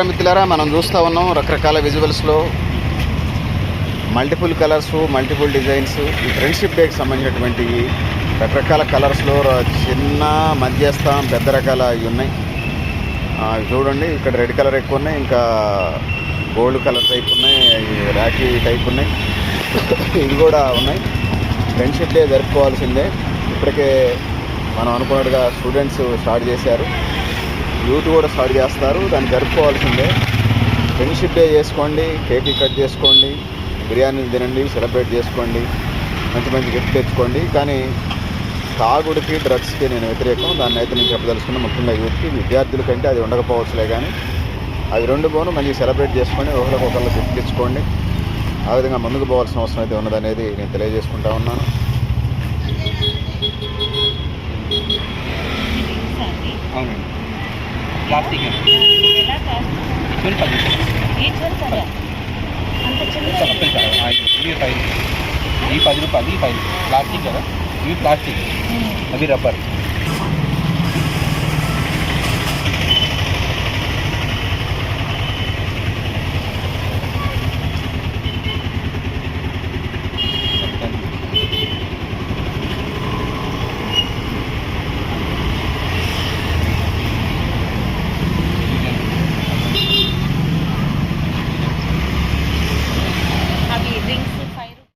మిత్రులారా, మనం చూస్తూ ఉన్నాం రకరకాల విజువల్స్లో మల్టిపుల్ కలర్స్, మల్టిపుల్ డిజైన్స్. ఈ ఫ్రెండ్షిప్ డేకి సంబంధించినటువంటి రకరకాల కలర్స్లో చిన్న, మధ్యస్థం, పెద్ద రకాల ఇవి ఉన్నాయి. చూడండి, ఇక్కడ రెడ్ కలర్ ఎక్కువ ఉన్నాయి, ఇంకా గోల్డ్ కలర్ టైప్ ఉన్నాయి, రాఖీ టైప్ ఉన్నాయి, ఇవి కూడా ఉన్నాయి. ఫ్రెండ్షిప్ డే జరుపుకోవాల్సిందే. ఇప్పటికే మనం అనుకున్నట్టుగా స్టూడెంట్స్ స్టార్ట్ చేశారు, యూత్ కూడా స్టార్ట్ చేస్తారు. దాన్ని జరుపుకోవాల్సిందే. ఫ్రెండ్షిప్ డే చేసుకోండి, కేక్ కట్ చేసుకోండి, బిర్యానీలు తినండి, సెలబ్రేట్ చేసుకోండి, మంచి మంచి గిఫ్ట్ తెచ్చుకోండి. కానీ తాగుడికి, డ్రగ్స్కి నేను వ్యతిరేకం. దాన్ని అయితే నేను చెప్పదలుచుకున్నా. ముఖ్యంగా యూత్కి, విద్యార్థుల కంటే అది ఉండకపోవచ్చులే, కానీ అవి రెండు పోను మంచిగా సెలబ్రేట్ చేసుకొని ఒకరికొకళ్ళు గిఫ్ట్ ఇచ్చుకోండి. ఆ విధంగా ముందుకు పోవాల్సిన అవసరం అయితే ఉన్నదనేది నేను తెలియజేసుకుంటా ఉన్నాను. అవునండి, ప్లాస్టిక్ ఈ 10 రూపాయలు, ఈ 10 ప్లాస్టిక్ కదా, ఇవి ప్లాస్టిక్, అవి రబ్బర్.